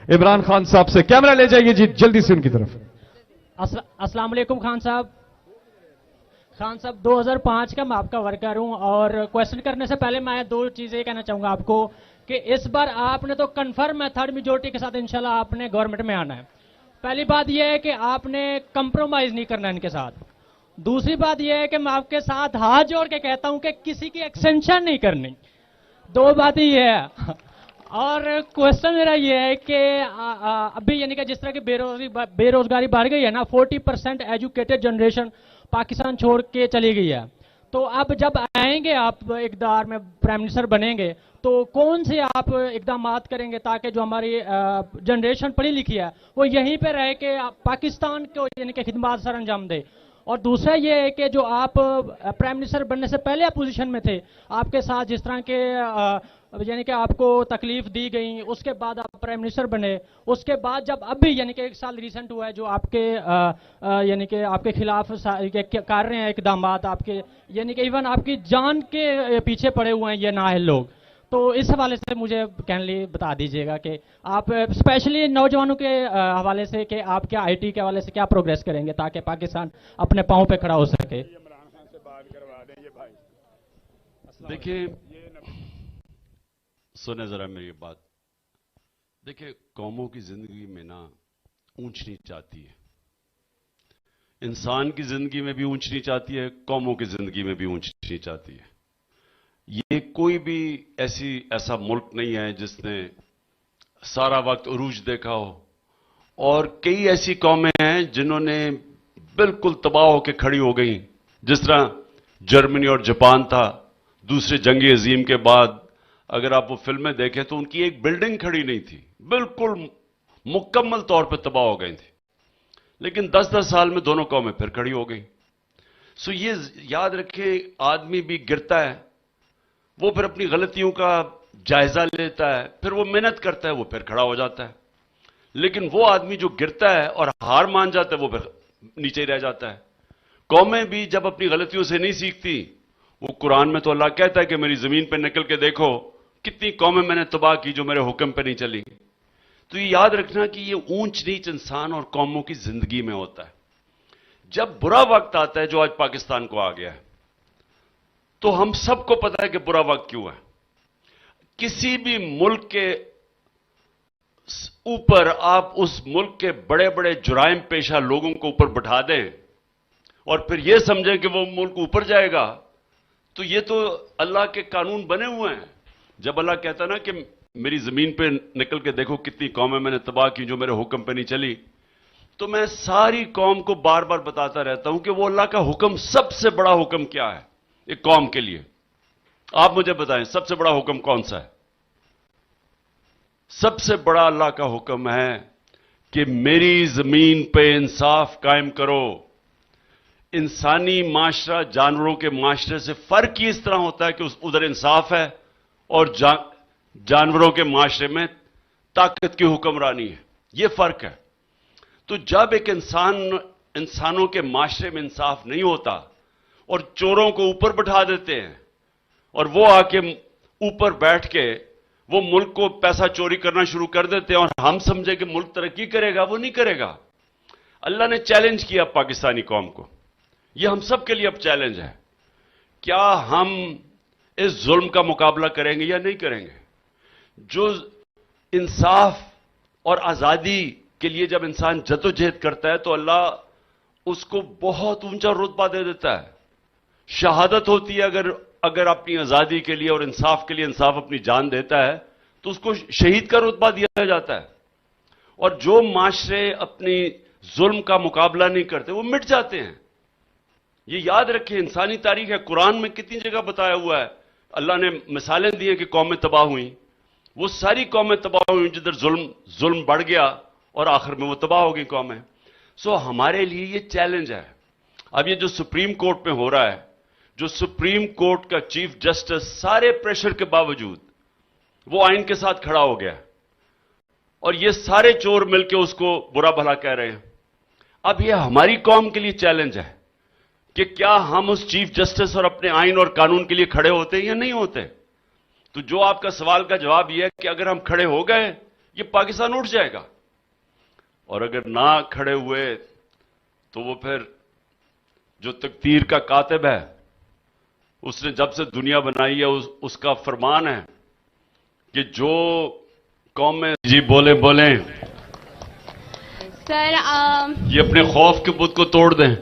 عمران خان صاحب سے کیمرہ لے جائیے جی جلدی سے ان کی طرف. السلام علیکم خان صاحب. 2005 کا میں آپ کا ورکر ہوں اور کوشچن کرنے سے پہلے میں دو چیزیں کہنا چاہوں گا آپ کو کہ اس بار آپ نے تو کنفرم ہے تھرڈ میجورٹی کے ساتھ انشاءاللہ آپ نے گورنمنٹ میں آنا ہے. پہلی بات یہ ہے کہ آپ نے کمپرومائز نہیں کرنا ان کے ساتھ. دوسری بات یہ ہے کہ میں آپ کے ساتھ ہاتھ جوڑ کے کہتا ہوں کہ کسی کی ایکسٹینشن نہیں کرنی. دو باتیں یہ ہے. اور کوشچن میرا یہ ہے کہ ابھی یعنی کہ جس طرح کی بے روزگاری بڑھ گئی ہے نا, 40% ایجوکیٹڈ جنریشن پاکستان چھوڑ کے چلی گئی ہے. تو اب جب آئیں گے آپ اقتدار میں, پرائم منسٹر بنیں گے, تو کون سے آپ اقدامات کریں گے تاکہ جو ہماری جنریشن پڑھی لکھی ہے وہ یہیں پہ رہ کے پاکستان کو یعنی کہ خدمات سر انجام دے. اور دوسرا یہ ہے کہ جو آپ پرائم منسٹر بننے سے پہلے اپوزیشن میں تھے, آپ کے ساتھ جس طرح کے یعنی کہ آپ کو تکلیف دی گئی, اس کے بعد آپ پرائم منسٹر بنے, اس کے بعد جب اب بھی یعنی کہ ایک سال ریسنٹ ہوا ہے جو آپ کے یعنی کہ آپ کے خلاف کر رہے ہیں اقدامات, آپ کے یعنی کہ ایون آپ کی جان کے پیچھے پڑے ہوئے ہیں یہ نااہل لوگ. تو اس حوالے سے مجھے کینڈلی بتا دیجیے گا کہ آپ اسپیشلی نوجوانوں کے حوالے سے کہ آپ کیا آئی ٹی کے حوالے سے کیا پروگریس کریں گے تاکہ پاکستان اپنے پاؤں پہ کھڑا ہو سکے. دیکھیں, سنیں ذرا میری بات. دیکھیں, قوموں کی زندگی میں نا اونچ نیچ آتی ہے. انسان کی زندگی میں بھی اونچ نیچ آتی ہے, قوموں کی زندگی میں بھی اونچ نیچ آتی ہے. یہ کوئی بھی ایسا ملک نہیں ہے جس نے سارا وقت عروج دیکھا ہو, اور کئی ایسی قومیں ہیں جنہوں نے بالکل تباہ ہو کے کھڑی ہو گئیں. جس طرح جرمنی اور جاپان تھا دوسرے جنگ عظیم کے بعد, اگر آپ وہ فلمیں دیکھیں تو ان کی ایک بلڈنگ کھڑی نہیں تھی, بالکل مکمل طور پہ تباہ ہو گئی تھی. لیکن 10-10 سال میں دونوں قومیں پھر کھڑی ہو گئی. سو یہ یاد رکھیں, آدمی بھی گرتا ہے, وہ پھر اپنی غلطیوں کا جائزہ لیتا ہے, پھر وہ محنت کرتا ہے, وہ پھر کھڑا ہو جاتا ہے. لیکن وہ آدمی جو گرتا ہے اور ہار مان جاتا ہے وہ پھر نیچے ہی رہ جاتا ہے. قومیں بھی جب اپنی غلطیوں سے نہیں سیکھتی, وہ قرآن میں تو اللہ کہتا ہے کہ میری زمین پہ نکل کے دیکھو کتنی قومیں میں نے تباہ کی جو میرے حکم پہ نہیں چلی. تو یہ یاد رکھنا کہ یہ اونچ نیچ انسان اور قوموں کی زندگی میں ہوتا ہے. جب برا وقت آتا ہے جو آج پاکستان کو آ گیا ہے, تو ہم سب کو پتا ہے کہ برا وقت کیوں ہے. کسی بھی ملک کے اوپر آپ اس ملک کے بڑے بڑے جرائم پیشہ لوگوں کو اوپر بٹھا دیں اور پھر یہ سمجھیں کہ وہ ملک اوپر جائے گا, تو یہ تو اللہ کے قانون بنے ہوئے ہیں. جب اللہ کہتا نا کہ میری زمین پہ نکل کے دیکھو کتنی قومیں میں نے تباہ کی جو میرے حکم پہ نہیں چلی, تو میں ساری قوم کو بار بار بتاتا رہتا ہوں کہ وہ اللہ کا حکم سب سے بڑا حکم کیا ہے ایک قوم کے لیے. آپ مجھے بتائیں سب سے بڑا حکم کون سا ہے؟ سب سے بڑا اللہ کا حکم ہے کہ میری زمین پہ انصاف قائم کرو. انسانی معاشرہ جانوروں کے معاشرے سے فرق ہی اس طرح ہوتا ہے کہ ادھر انصاف ہے اور جانوروں کے معاشرے میں طاقت کی حکمرانی ہے. یہ فرق ہے. تو جب ایک انسانوں کے معاشرے میں انصاف نہیں ہوتا اور چوروں کو اوپر بٹھا دیتے ہیں اور وہ آ کے اوپر بیٹھ کے وہ ملک کو پیسہ چوری کرنا شروع کر دیتے ہیں اور ہم سمجھے کہ ملک ترقی کرے گا, وہ نہیں کرے گا. اللہ نے چیلنج کیا پاکستانی قوم کو, یہ ہم سب کے لیے اب چیلنج ہے. کیا ہم اس ظلم کا مقابلہ کریں گے یا نہیں کریں گے؟ جو انصاف اور آزادی کے لیے جب انسان جدوجہد کرتا ہے تو اللہ اس کو بہت اونچا رتبہ دے دیتا ہے. شہادت ہوتی ہے اگر اپنی آزادی کے لیے اور انصاف کے لیے انصاف اپنی جان دیتا ہے تو اس کو شہید کا رتبہ دیا جاتا ہے. اور جو معاشرے اپنی ظلم کا مقابلہ نہیں کرتے وہ مٹ جاتے ہیں. یہ یاد رکھیں, انسانی تاریخ ہے, قرآن میں کتنی جگہ بتایا ہوا ہے. اللہ نے مثالیں دی ہیں کہ قومیں تباہ ہوئیں. وہ ساری قومیں تباہ ہوئیں جدھر ظلم بڑھ گیا اور آخر میں وہ تباہ ہو گئی قومیں. سو ہمارے لیے یہ چیلنج ہے. اب یہ جو سپریم کورٹ میں ہو رہا ہے, جو سپریم کورٹ کا چیف جسٹس سارے پریشر کے باوجود وہ آئین کے ساتھ کھڑا ہو گیا اور یہ سارے چور مل کے اس کو برا بھلا کہہ رہے ہیں. اب یہ ہماری قوم کے لیے چیلنج ہے کہ کیا ہم اس چیف جسٹس اور اپنے آئین اور قانون کے لیے کھڑے ہوتے ہیں یا نہیں ہوتے. تو جو آپ کا سوال کا جواب یہ ہے کہ اگر ہم کھڑے ہو گئے یہ پاکستان اٹھ جائے گا. اور اگر نہ کھڑے ہوئے تو وہ پھر جو تقدیر کا کاتب ہے, اس نے جب سے دنیا بنائی ہے اس کا فرمان ہے کہ جو قومیں جی بولیں سر یہ اپنے خوف کے بت کو توڑ دیں.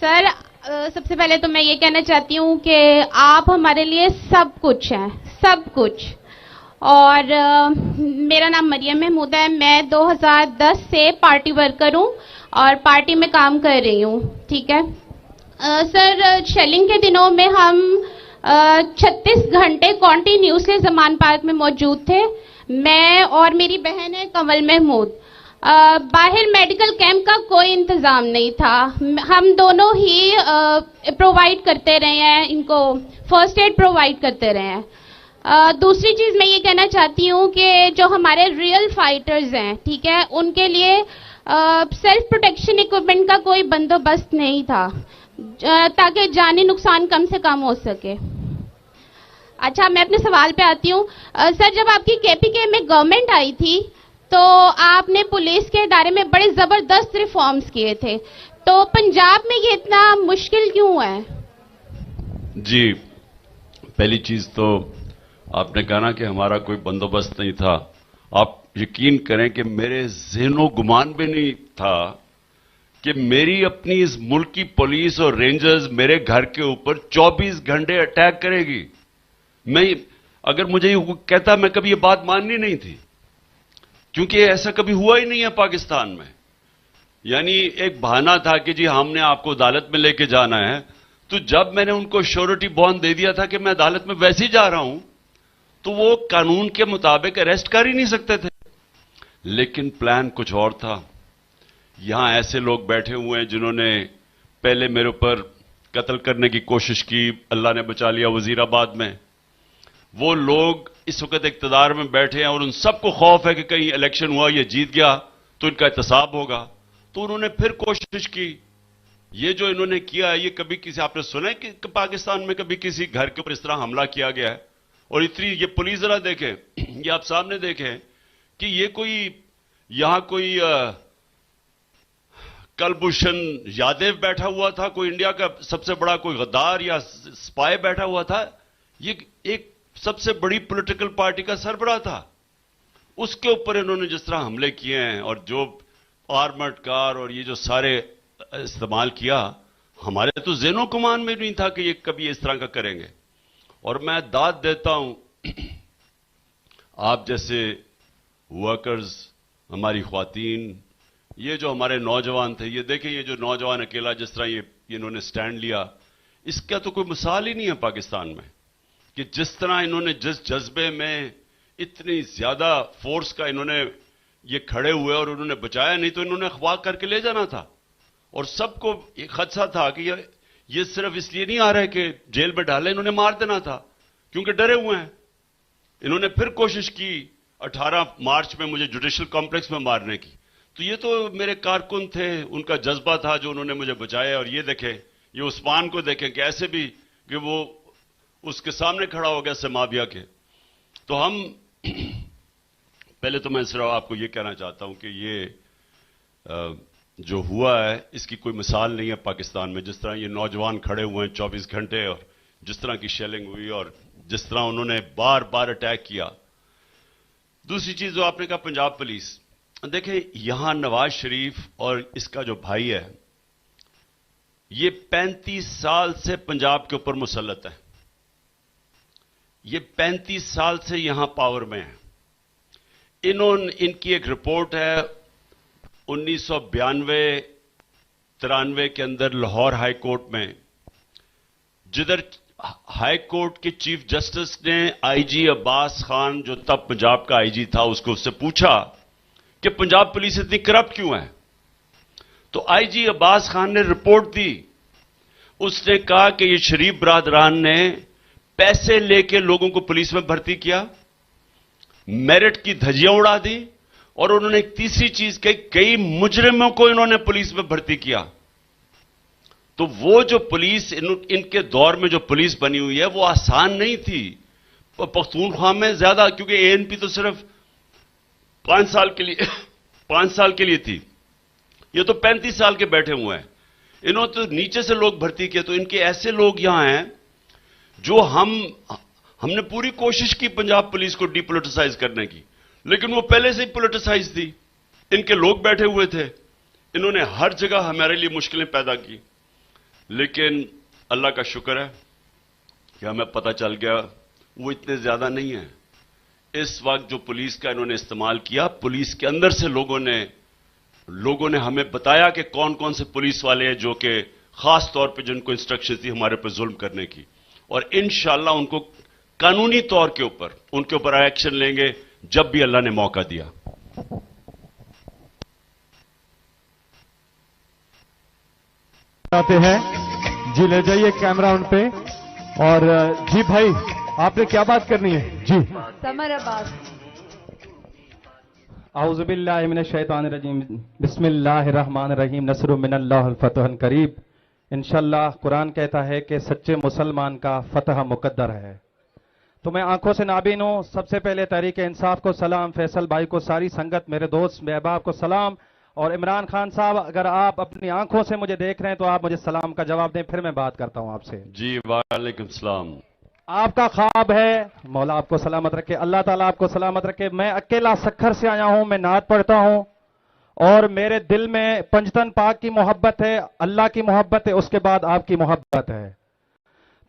سر سب سے پہلے تو میں یہ کہنا چاہتی ہوں کہ آپ ہمارے لیے سب کچھ ہیں, سب کچھ. اور میرا نام مریم محمود ہے. میں 2010 سے پارٹی ورکر ہوں اور پارٹی میں کام کر رہی ہوں. ٹھیک ہے سر, شیلنگ کے دنوں میں ہم 36 گھنٹے کنٹینیوسلی زمان پارک میں موجود تھے. میں اور میری بہن ہے کنول محمود. باہر میڈیکل کیمپ کا کوئی انتظام نہیں تھا. ہم دونوں ہی پرووائڈ کرتے رہے ہیں, ان کو فرسٹ ایڈ پرووائڈ کرتے رہے ہیں. دوسری چیز میں یہ کہنا چاہتی ہوں کہ جو ہمارے ریئل فائٹرز ہیں, ٹھیک ہے, ان کے لیے سیلف پروٹیکشن ایکوپمنٹ کا کوئی بندوبست نہیں تھا تاکہ جانی نقصان کم سے کم ہو سکے. اچھا, میں اپنے سوال پہ آتی ہوں. سر, جب آپ کی KPK میں گورنمنٹ آئی تھی تو آپ نے پولیس کے ادارے میں بڑے زبردست ریفارمز کیے تھے, تو پنجاب میں یہ اتنا مشکل کیوں ہے؟ جی, پہلی چیز تو آپ نے کہا نا کہ ہمارا کوئی بندوبست نہیں تھا. آپ یقین کریں کہ میرے ذہن و گمان بھی نہیں تھا کہ میری اپنی اس ملک کی پولیس اور رینجرز میرے گھر کے اوپر 24 گھنٹے اٹیک کرے گی. اگر مجھے یہ کہتا, میں کبھی یہ بات ماننی نہیں تھی, کیونکہ ایسا کبھی ہوا ہی نہیں ہے پاکستان میں. یعنی ایک بہانہ تھا کہ جی ہم نے آپ کو عدالت میں لے کے جانا ہے, تو جب میں نے ان کو شیورٹی بانڈ دے دیا تھا کہ میں عدالت میں ویسے ہی جا رہا ہوں, تو وہ قانون کے مطابق اریسٹ کر ہی نہیں سکتے تھے. لیکن پلان کچھ اور تھا. یہاں ایسے لوگ بیٹھے ہوئے ہیں جنہوں نے پہلے میرے اوپر قتل کرنے کی کوشش کی, اللہ نے بچا لیا وزیر آباد میں. وہ لوگ اس وقت اقتدار میں بیٹھے ہیں اور ان سب کو خوف ہے کہ کہیں الیکشن ہوا, یہ جیت گیا تو ان کا احتساب ہوگا. تو انہوں نے پھر کوشش کی. یہ جو انہوں نے کیا ہے, یہ کبھی کسی, آپ نے سنا ہے کہ پاکستان میں کبھی کسی گھر کے اوپر اس طرح حملہ کیا گیا ہے؟ اور اتنی یہ پولیس ذرا دیکھیں, یہ آپ سامنے دیکھیں کہ یہ کوئی یہاں کوئی کلبھوشن یادو بیٹھا ہوا تھا, کوئی انڈیا کا سب سے بڑا کوئی غدار یا سپائے بیٹھا ہوا تھا. یہ ایک سب سے بڑی پولیٹیکل پارٹی کا سربراہ تھا. اس کے اوپر انہوں نے جس طرح حملے کیے ہیں اور جو آرمرڈ کار اور یہ جو سارے استعمال کیا, ہمارے تو ذہن و گمان میں نہیں تھا کہ یہ کبھی اس طرح کا کریں گے. اور میں داد دیتا ہوں آپ جیسے ورکرز, ہماری خواتین, یہ جو ہمارے نوجوان تھے, یہ دیکھیں یہ جو نوجوان اکیلا جس طرح یہ انہوں نے سٹینڈ لیا, اس کا تو کوئی مثال ہی نہیں ہے پاکستان میں کہ جس طرح انہوں نے جس جذبے میں اتنی زیادہ فورس کا انہوں نے یہ کھڑے ہوئے اور انہوں نے بچایا. نہیں تو انہوں نے اغوا کر کے لے جانا تھا. اور سب کو ایک خدشہ تھا کہ یہ صرف اس لیے نہیں آ رہا ہے کہ جیل میں ڈالیں, انہوں نے مار دینا تھا کیونکہ ڈرے ہوئے ہیں. انہوں نے پھر کوشش کی 18 مارچ میں مجھے جوڈیشل کمپلیکس میں مارنے کی. تو یہ تو میرے کارکن تھے, ان کا جذبہ تھا جو انہوں نے مجھے بچایا. اور یہ دیکھیں, یہ عثمان کو دیکھیں کہ ایسے بھی کہ وہ اس کے سامنے کھڑا ہو گیا سماویہ کے. تو ہم پہلے تو میں صرف آپ کو یہ کہنا چاہتا ہوں کہ یہ جو ہوا ہے اس کی کوئی مثال نہیں ہے پاکستان میں. جس طرح یہ نوجوان کھڑے ہوئے ہیں 24 گھنٹے, اور جس طرح کی شیلنگ ہوئی اور جس طرح انہوں نے بار بار اٹیک کیا. دوسری چیز جو آپ نے کہا پنجاب پولیس, دیکھیں یہاں نواز شریف اور اس کا جو بھائی ہے یہ 35 سال سے پنجاب کے اوپر مسلط ہے. یہ 35 سال سے یہاں پاور میں ہیں. ان کی ایک رپورٹ ہے 1992-93 کے اندر لاہور ہائی کورٹ میں, جدھر ہائی کورٹ کے چیف جسٹس نے آئی جی عباس خان جو تب پنجاب کا آئی جی تھا اس کو اس سے پوچھا کہ پنجاب پولیس اتنی کرپٹ کیوں ہے. تو آئی جی عباس خان نے رپورٹ دی. اس نے کہا کہ یہ شریف برادران نے پیسے لے کے لوگوں کو پولیس میں بھرتی کیا, میرٹ کی دھجیاں اڑا دی, اور انہوں نے ایک تیسری چیز کہی, کئی مجرموں کو انہوں نے پولیس میں بھرتی کیا. تو وہ جو پولیس ان کے دور میں جو پولیس بنی ہوئی ہے وہ آسان نہیں تھی. پختونخوا میں زیادہ، کیونکہ اے این پی تو صرف 5 سال کے لیے تھی. یہ تو 35 سال کے بیٹھے ہوئے ہیں. انہوں نے تو نیچے سے لوگ بھرتی کیے. تو ان کے ایسے لوگ یہاں ہیں جو ہم نے پوری کوشش کی پنجاب پولیس کو ڈی پولیٹیسائز کرنے کی، لیکن وہ پہلے سے ہی پولیٹیسائز تھی. ان کے لوگ بیٹھے ہوئے تھے. انہوں نے ہر جگہ ہمارے لیے مشکلیں پیدا کی. لیکن اللہ کا شکر ہے کہ ہمیں پتہ چل گیا وہ اتنے زیادہ نہیں ہیں. اس وقت جو پولیس کا انہوں نے استعمال کیا، پولیس کے اندر سے لوگوں نے ہمیں بتایا کہ کون کون سے پولیس والے ہیں جو کہ خاص طور پہ جن کو انسٹرکشن تھی ہمارے پر ظلم کرنے کی، اور انشاءاللہ ان کو قانونی طور کے اوپر ایکشن لیں گے جب بھی اللہ نے موقع دیا. آتے ہیں جی، لے جائیے کیمرہ ان پہ. اور جی بھائی، آپ نے کیا بات کرنی ہے؟ جی. سمر عباس. اعوذ باللہ من الشیطان الرجیم، بسم اللہ الرحمن الرحیم، نصر من اللہ الفتح قریب. انشاءاللہ قرآن کہتا ہے کہ سچے مسلمان کا فتح مقدر ہے. تو میں آنکھوں سے نابین ہوں. سب سے پہلے تحریک انصاف کو سلام، فیصل بھائی کو، ساری سنگت، میرے دوست میرے احباب کو سلام. اور عمران خان صاحب، اگر آپ اپنی آنکھوں سے مجھے دیکھ رہے ہیں تو آپ مجھے سلام کا جواب دیں، پھر میں بات کرتا ہوں آپ سے. جی وعلیکم السلام. آپ کا خواب ہے، مولا آپ کو سلامت رکھے، اللہ تعالیٰ آپ کو سلامت رکھے. میں اکیلا سکھر سے آیا ہوں، میں نعت پڑھتا ہوں اور میرے دل میں پنجتن پاک کی محبت ہے، اللہ کی محبت ہے، اس کے بعد آپ کی محبت ہے.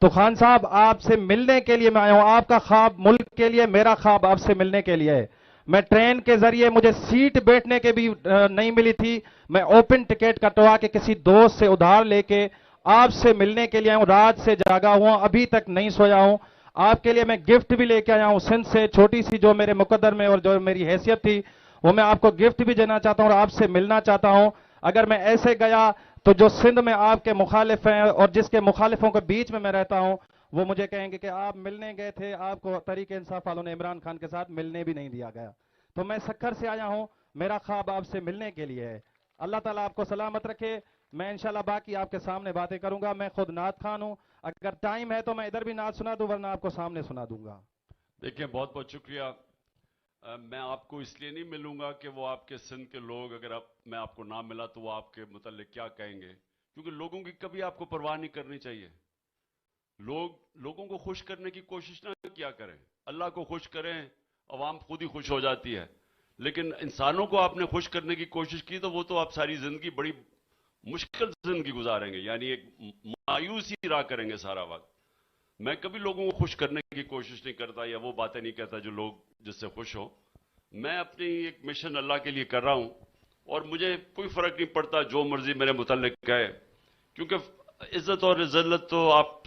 تو خان صاحب، آپ سے ملنے کے لیے میں آیا ہوں. آپ کا خواب ملک کے لیے، میرا خواب آپ سے ملنے کے لیے ہے. میں ٹرین کے ذریعے، مجھے سیٹ بیٹھنے کے بھی نہیں ملی تھی، میں اوپن ٹکٹ کٹوا کے کسی دوست سے ادھار لے کے آپ سے ملنے کے لیے آیا ہوں. رات سے جاگا ہوا ہوں، ابھی تک نہیں سویا ہوں. آپ کے لیے میں گفٹ بھی لے کے آیا ہوں سندھ سے، چھوٹی سی جو میرے مقدر میں اور جو میری حیثیت تھی وہ میں آپ کو گفٹ بھی دینا چاہتا ہوں اور آپ سے ملنا چاہتا ہوں. اگر میں ایسے گیا تو جو سندھ میں آپ کے مخالف ہیں اور جس کے مخالفوں کے بیچ میں میں رہتا ہوں، وہ مجھے کہیں گے کہ آپ ملنے گئے تھے، آپ کو تحریک انصاف والوں نے عمران خان کے ساتھ ملنے بھی نہیں دیا گیا. تو میں سکھر سے آیا ہوں، میرا خواب آپ سے ملنے کے لیے ہے. اللہ تعالیٰ آپ کو سلامت رکھے. میں انشاءاللہ باقی آپ کے سامنے باتیں کروں گا. میں خود نعت خان ہوں، اگر ٹائم ہے تو میں ادھر بھی نعت سنا دوں، ورنہ آپ کو سامنے سنا دوں گا. دیکھیں، بہت بہت شکریہ. میں آپ کو اس لیے نہیں ملوں گا کہ وہ آپ کے سندھ کے لوگ، اگر میں آپ کو نہ ملا تو وہ آپ کے متعلق کیا کہیں گے، کیونکہ لوگوں کی کبھی آپ کو پرواہ نہیں کرنی چاہیے. لوگوں کو خوش کرنے کی کوشش نہ کیا کریں. اللہ کو خوش کریں، عوام خود ہی خوش ہو جاتی ہے. لیکن انسانوں کو آپ نے خوش کرنے کی کوشش کی تو وہ تو آپ ساری زندگی بڑی مشکل زندگی گزاریں گے، یعنی ایک مایوسی راہ کریں گے سارا وقت. میں کبھی لوگوں کو خوش کرنے کی کوشش نہیں کرتا یا وہ باتیں نہیں کہتا جو لوگ جس سے خوش ہوں. میں اپنی ایک مشن اللہ کے لیے کر رہا ہوں اور مجھے کوئی فرق نہیں پڑتا جو مرضی میرے متعلق کہے، کیونکہ عزت اور ذلت تو آپ